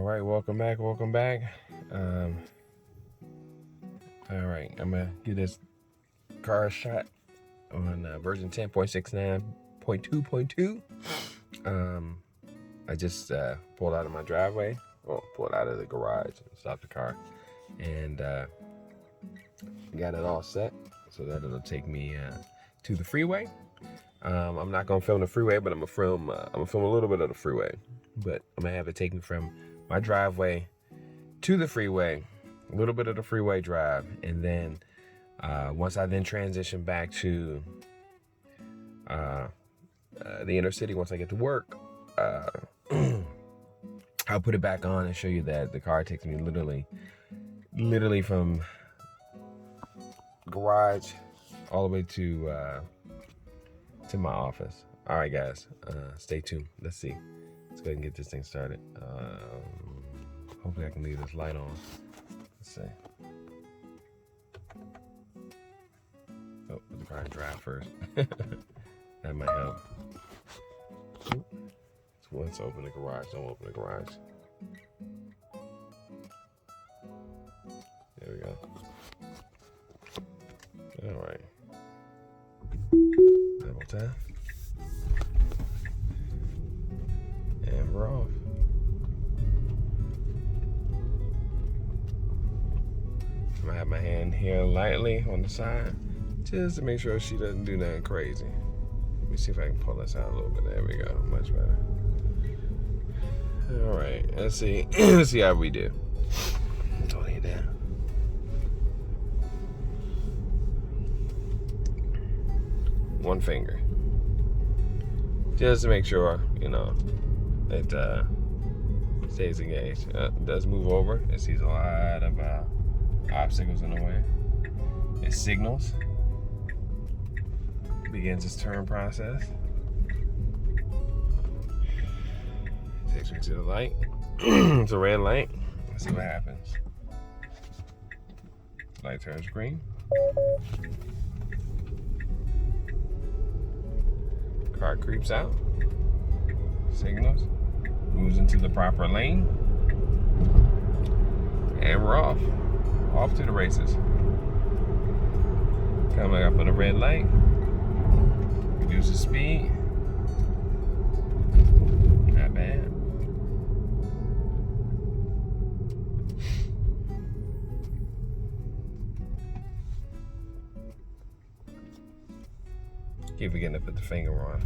right, welcome back. All right, I'm gonna give this car a shot on version 10.69.2.2. I just pulled out of my driveway, pulled out of the garage and stopped the car, and got it all set so that it'll take me to the freeway. I'm not gonna film the freeway, but I'm gonna film a little bit of the freeway. But I'm gonna have it taken from my driveway to the freeway, a little bit of the freeway drive, and then once I then transition back to the inner city, once I get to work, I'll put it back on and show you that the car takes me literally from garage all the way to my office. All right, guys, stay tuned. Let's see. Let's go ahead and get this thing started. Hopefully I can leave this light on. Let's see. Oh, put the car in drive first. That might help. So let's open the garage. Don't open the garage. There we go. All right. Double tap. And we're off. I'm gonna have my hand here lightly on the side just to make sure she doesn't do nothing crazy. Let me see if I can pull this out a little bit. There we go. Much better. All right. Let's see. Let's see how we do. Don't need that. One finger. Just to make sure, it stays engaged. It does move over. It sees a lot of obstacles in the way. It signals. Begins its turn process. Takes me to the light. It's a red light. Let's see what happens. Light turns green. Car creeps out. Signals. Moves into the proper lane. And we're off. Off to the races. Coming up on a red light. Reduce the speed. Not bad. Keep forgetting to put the finger on.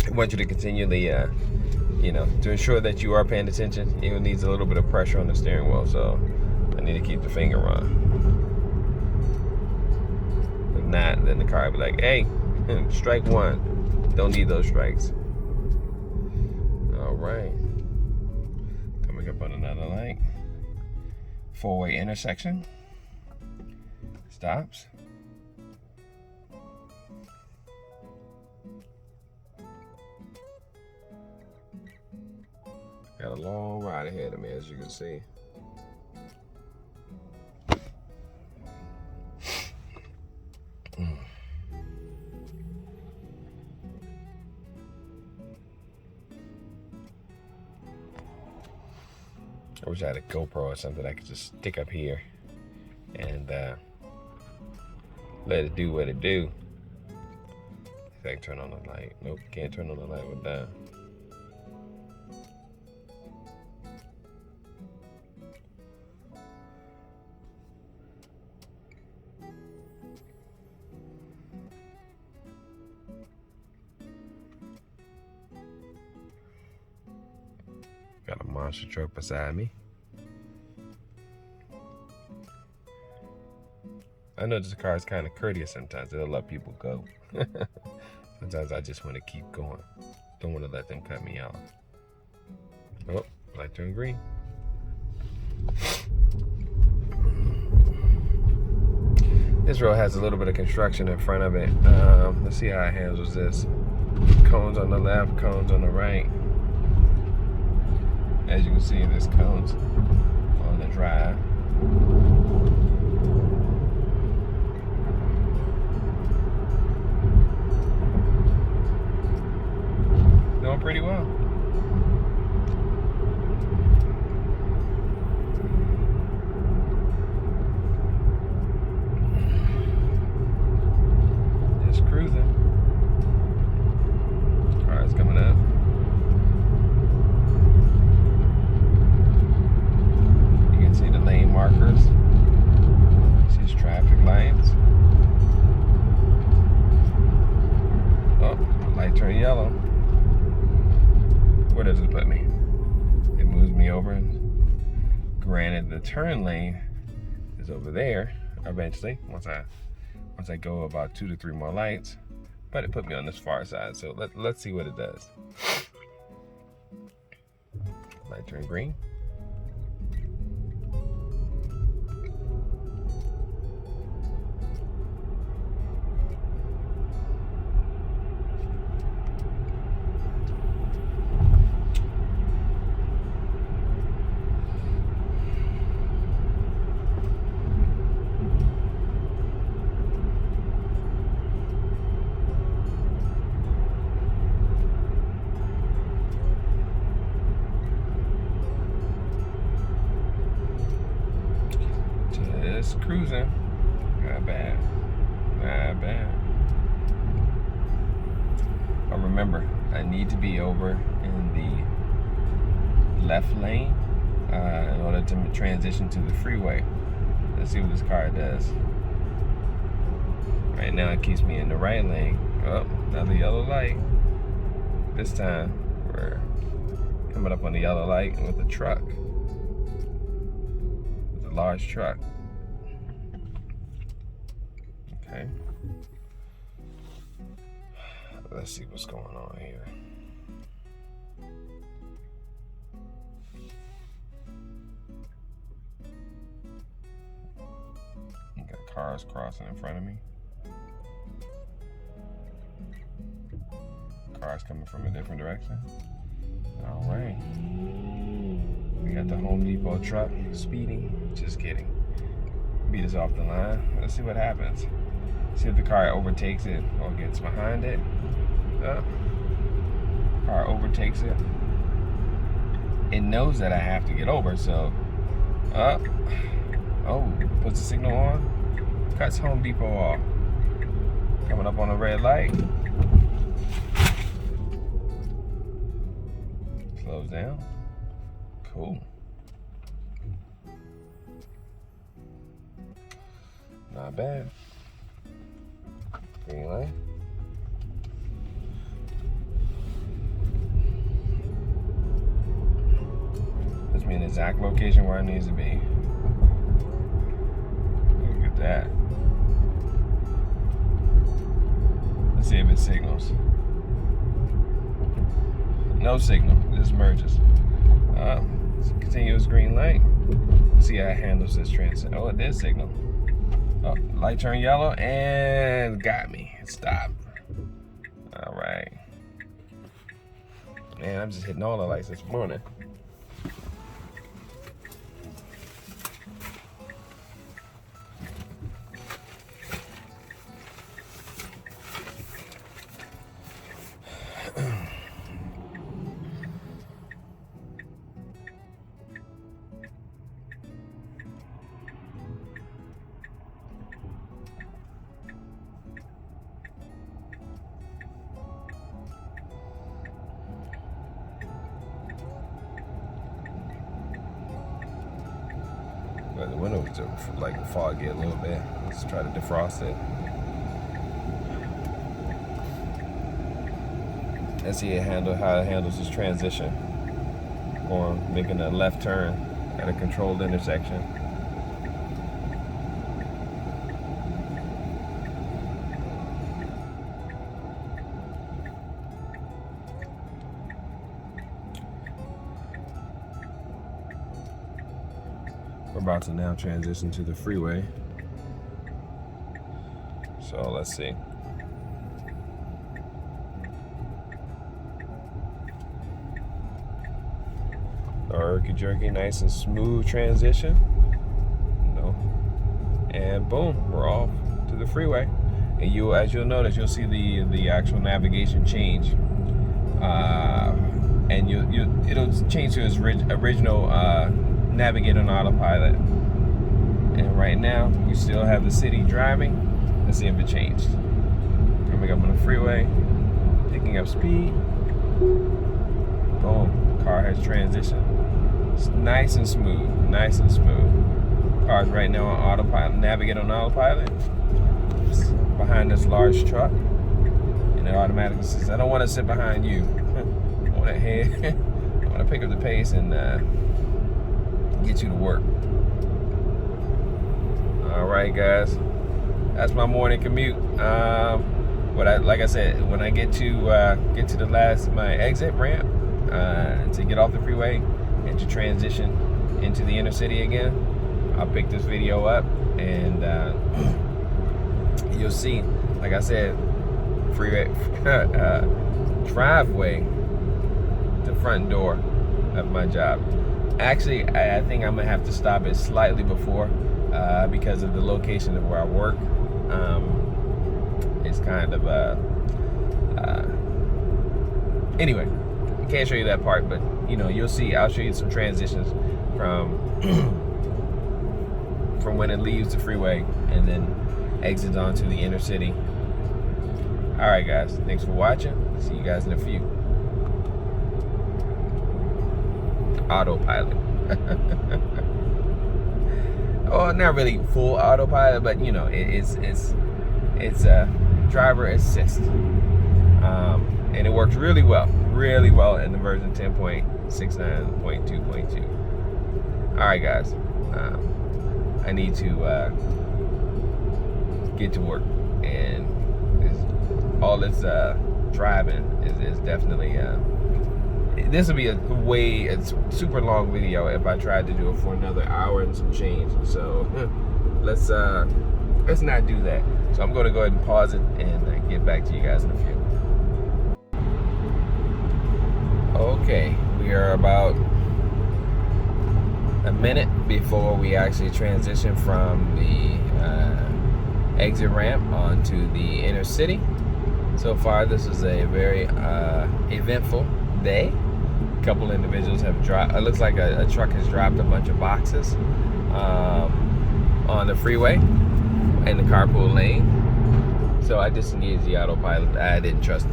I want you to continue to ensure that you are paying attention. It needs a little bit of pressure on the steering wheel, so I need to keep the finger on. If not, then the car will be like, hey, strike one. Don't need those strikes. All right. Coming up on another light. Four-way intersection. Stops. Got a long ride ahead of me, as you can see. I wish I had a GoPro or something I could just stick up here and let it do what it do. If I can turn on the light. Nope, can't turn on the light with that. Got a monster truck beside me. I know this car is kind of courteous sometimes. It'll let people go. Sometimes I just want to keep going. Don't want to let them cut me off. Oh, light turned green. This road has a little bit of construction in front of it. Let's see how it handles this. Cones on the left, cones on the right. As you can see, there's cones on the drive. Doing pretty well. does it put me? It moves me over. Granted, the turn lane is over there eventually, once I go about 2 to 3 more lights, but it put me on this far side. So let's see what it does. Light turn green. Just cruising. Not bad. Not bad. But remember, I need to be over in the left lane in order to transition to the freeway. Let's see what this car does. Right now it keeps me in the right lane. Oh, another yellow light. This time we're coming up on the yellow light with a truck. With a large truck. Okay. Let's see what's going on here. You got cars crossing in front of me. Cars coming from a different direction. All right. We got the Home Depot truck speeding. Just kidding. Beat us off the line. Let's see what happens. See if the car overtakes it or gets behind it. Car overtakes it. It knows that I have to get over, so puts the signal on, cuts Home Depot off. Coming up on a red light. Slows down. Cool. Not bad. Green light. Puts me in the exact location where I need to be. Look at that. Let's see if it signals. No signal. It just merges. Continuous green light. See how it handles this transit. Oh, it did signal. Oh, light turned yellow and got me. Stop. All right. Man, I'm just hitting all the lights this morning. But the windows are like foggy a little bit. Let's try to defrost it. Let's see how it handles this transition. Or making a left turn at a controlled intersection. We're about to now transition to the freeway. So let's see. Herky jerky, nice and smooth transition. No. And boom, we're off to the freeway. And as you'll notice, you'll see the actual navigation change. And it'll change to its original navigate on autopilot. And right now we still have the city driving. Let's see if it changed. Coming up on the freeway, picking up speed. Boom, car has transitioned. It's nice and smooth, nice and smooth. Car's right now on autopilot, navigate on autopilot. It's behind this large truck, and it automatically says, "I don't want to sit behind you. I want to head gonna pick up the pace and get you to work. All right, guys, that's my morning commute. Like I said, when I get to my exit ramp to get off the freeway and to transition into the inner city again, I'll pick this video up and you'll see, like I said, freeway driveway, the front door of my job. Actually, I think I'm gonna have to stop it slightly before because of the location of where I work. It's kind of anyway, I can't show you that part, but you know, you'll see. I'll show you some transitions from when it leaves the freeway and then exits onto the inner city. All right, guys, thanks for watching. See you guys in a few. Autopilot. Oh, not really full autopilot, but you know, it's a driver assist, and it works really well in the version 10.69.2.2. All right, guys, I need to get to work, and all this driving is definitely this will be a super long video if I tried to do it for another hour and some change. So let's not do that. So I'm going to go ahead and pause it and get back to you guys in a few. Okay, we are about a minute before we actually transition from the exit ramp onto the inner city. So far, this is a very eventful day. A couple individuals have dropped. It looks like a truck has dropped a bunch of boxes on the freeway in the carpool lane. So I disengaged the autopilot. I didn't trust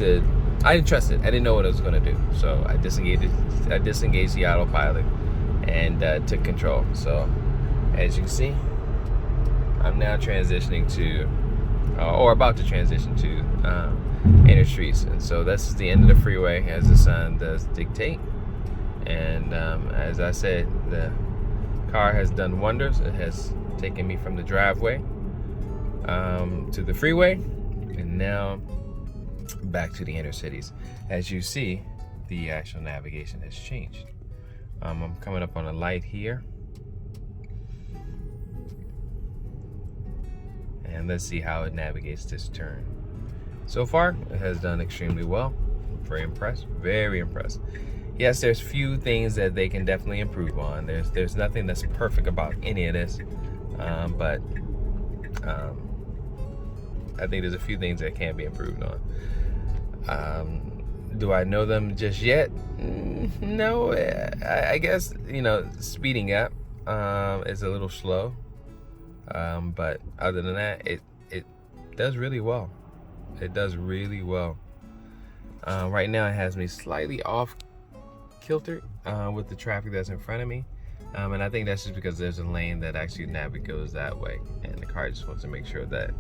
it. I didn't know what it was going to do. So I disengaged the autopilot and took control. So as you can see, I'm now transitioning to, or about to transition to inner streets. And so this is the end of the freeway as the sun does dictate. And as I said, the car has done wonders. It has taken me from the driveway to the freeway, and now back to the inner cities. As you see, the actual navigation has changed. I'm coming up on a light here, and let's see how it navigates this turn. So far, it has done extremely well. I'm very impressed, very impressed. Yes, there's few things that they can definitely improve on. There's nothing that's perfect about any of this, but I think there's a few things that can be improved on. Do I know them just yet? No. I guess, you know, speeding up is a little slow, but other than that, it does really well. It does really well. Right now, it has me slightly off kilter with the traffic that's in front of me, and I think that's just because there's a lane that actually goes that way, and the car just wants to make sure that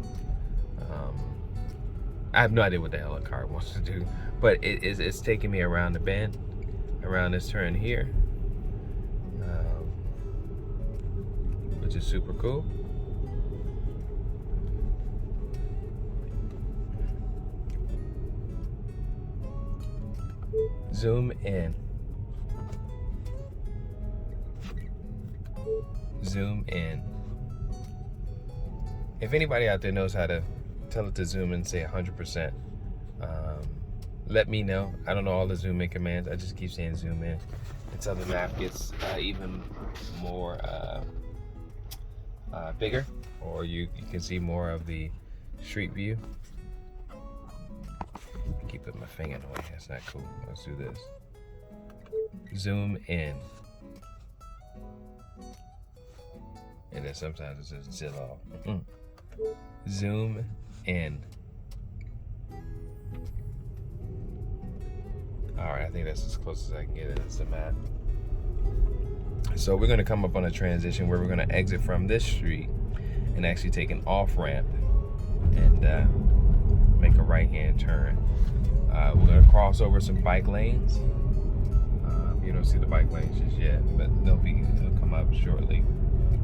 I have no idea what the hell a car wants to do, but it's taking me around the bend, around this turn here, which is super cool. Zoom in. Zoom in. If anybody out there knows how to tell it to zoom in, say 100%, let me know. I don't know all the zoom in commands. I just keep saying zoom in until the map gets even more bigger, or you can see more of the street view. I keep putting my finger in the way. That's not cool. Let's do this. Zoom in. And then sometimes it says zip off. Zoom in. Alright, I think that's as close as I can get it as the map. So we're going to come up on a transition where we're going to exit from this street and actually take an off ramp and make a right hand turn. We're going to cross over some bike lanes. You don't see the bike lanes just yet, but they'll come up shortly.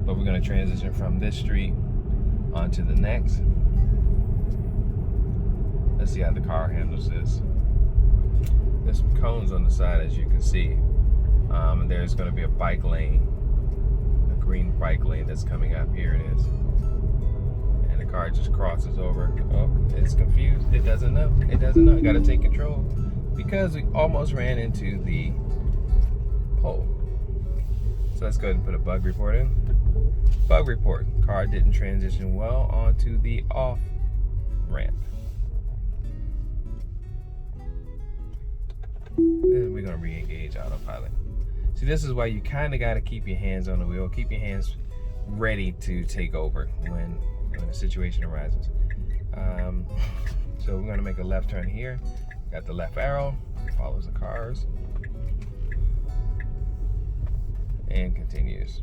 But we're going to transition from this street onto the next. Let's see how the car handles this. There's some cones on the side, as you can see. And there's going to be a bike lane, a green bike lane that's coming up. Here it is. And the car just crosses over. Oh, it's confused. It doesn't know. It doesn't know. Got to take control because we almost ran into the pole. So let's go ahead and put a bug report in. Bug report. Car didn't transition well onto the off ramp. Then we're going to re-engage autopilot. See, this is why you kind of got to keep your hands on the wheel. Keep your hands ready to take over when a situation arises. So we're going to make a left turn here. Got the left arrow. Follows the cars. And continues.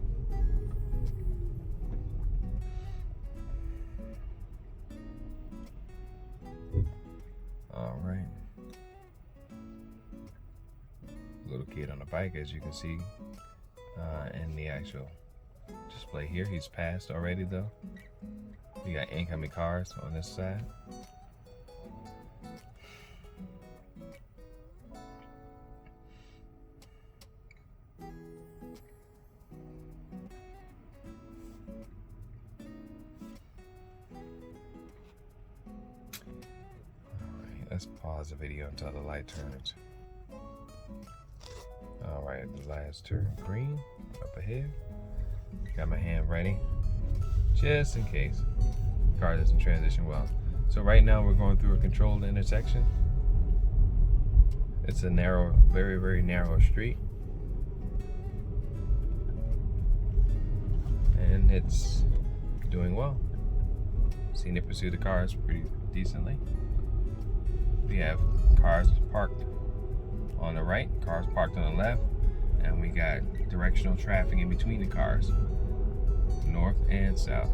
All right. Little kid on the bike, as you can see in the actual display here. He's passed already though. We got incoming cars on this side. Let's pause the video until the light turns. All right, the lights turn green up ahead. Got my hand ready, just in case the car doesn't transition well. So right now we're going through a controlled intersection. It's a narrow, very, very narrow street. And it's doing well. Seen it pursue the cars pretty decently. We have cars parked on the right, cars parked on the left, and we got directional traffic in between the cars, north and south.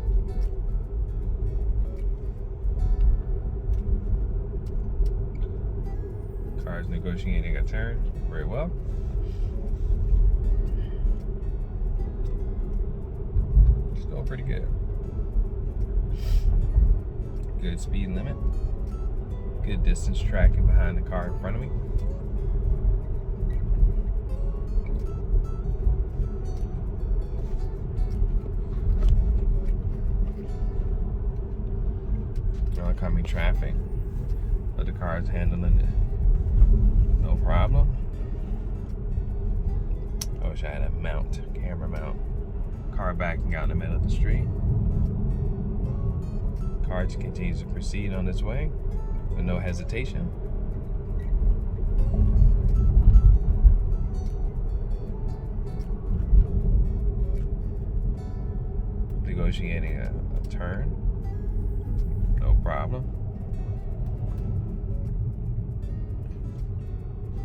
Cars negotiating a turn very well. It's going pretty good. Good speed limit. Good distance tracking behind the car in front of me. Oncoming traffic, but the car is handling it no problem. I wish I had a camera mount. Car backing out in the middle of the street. Car continues to proceed on its way with no hesitation. Negotiating a turn. No problem.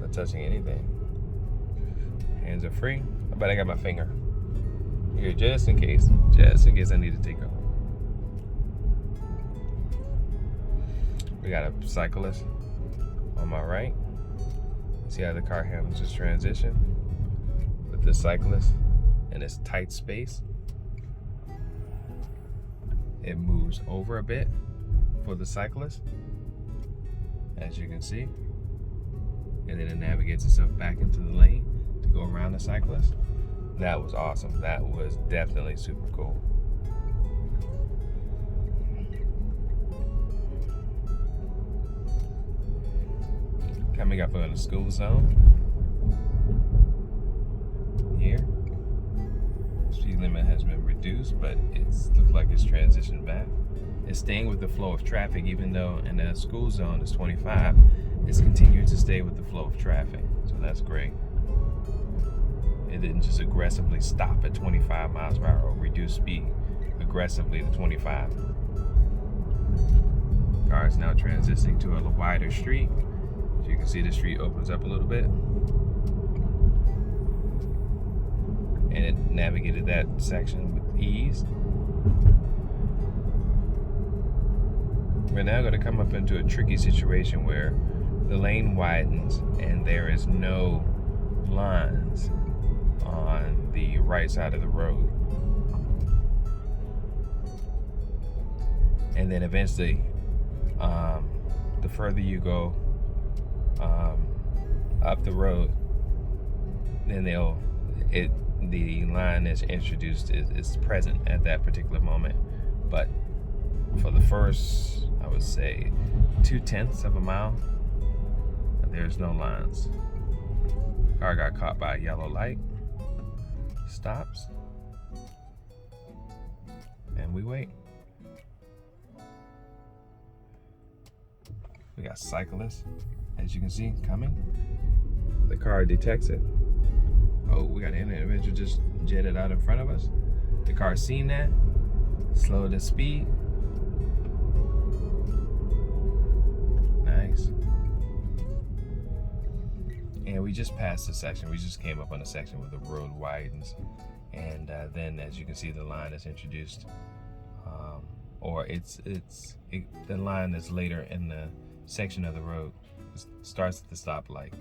Not touching anything. Hands are free. I bet I got my finger here just in case I need to take off. We got a cyclist on my right. See how the car handles this transition with the cyclist in this tight space. It moves over a bit for the cyclist, as you can see, and then it navigates itself back into the lane to go around the cyclist. That was awesome. That was definitely super cool. Coming up on the school zone here. Speed limit has been reduced, but it looks like it's transitioned back. It's staying with the flow of traffic, even though in the school zone it's 25. It's continuing to stay with the flow of traffic, so that's great. It didn't just aggressively stop at 25 miles per hour or reduce speed aggressively to 25. Car is now transitioning to a wider street. As you can see, the street opens up a little bit. And it navigated that section with ease. We're now going to come up into a tricky situation where the lane widens and there is no lines on the right side of the road. And then eventually, the further you go up the road, then the line that's introduced is present at that particular moment. But for the first, I would say, 2/10 of a mile, there's no lines. Car got caught by a yellow light, stops, and we wait. We got cyclists, as you can see, coming. The car detects it. Oh, we got an individual just jetted out in front of us. The car seen that, slowed the speed. Nice. And we just passed the section. We just came up on a section where the road widens. And then, as you can see, the line is introduced. Or the line that's later in the section of the road. It starts at the stoplight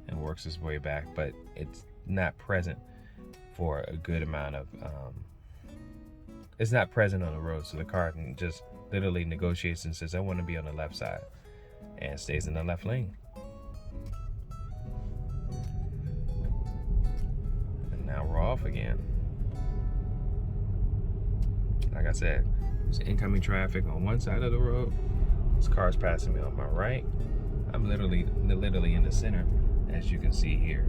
and works its way back, but it's not present for a good amount of it's not present on the road, so the car can just literally negotiates and says, I want to be on the left side, and stays in the left lane. And now we're off again. Like I said, there's incoming traffic on one side of the road. This car's passing me on my right. I'm literally in the center, as you can see here.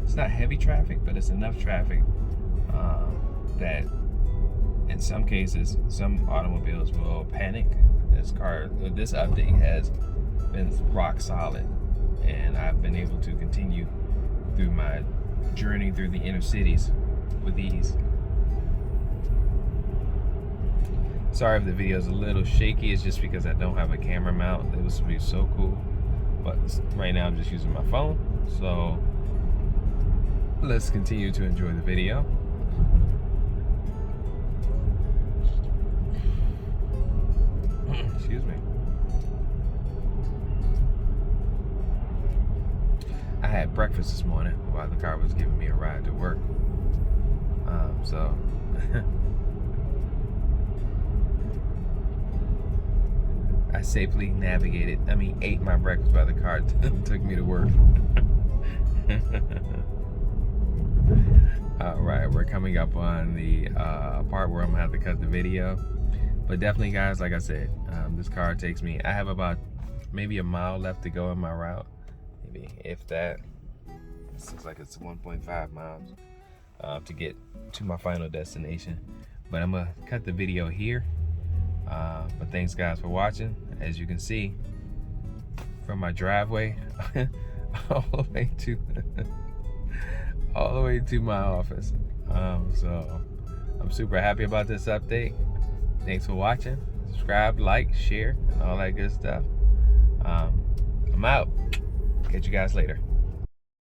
It's not heavy traffic, but it's enough traffic that in some cases, some automobiles will panic. This update has been rock solid, and I've been able to continue through my journey through the inner cities with ease. Sorry if the video is a little shaky. It's just because I don't have a camera mount. It would be so cool, but right now I'm just using my phone. So let's continue to enjoy the video. Excuse me. I had breakfast this morning while the car was giving me a ride to work. So I safely ate my breakfast while the car took me to work. All right, we're coming up on the part where I'm gonna have to cut the video. But definitely, guys, like I said, this car takes me, I have about maybe a mile left to go in my route. Maybe, if that. This looks like it's 1.5 miles to get to my final destination. But I'm gonna cut the video here. But thanks, guys, for watching. As you can see, from my driveway all the way to my office. So I'm super happy about this update. Thanks for watching. Subscribe, like, share, and all that good stuff. I'm out. Catch you guys later.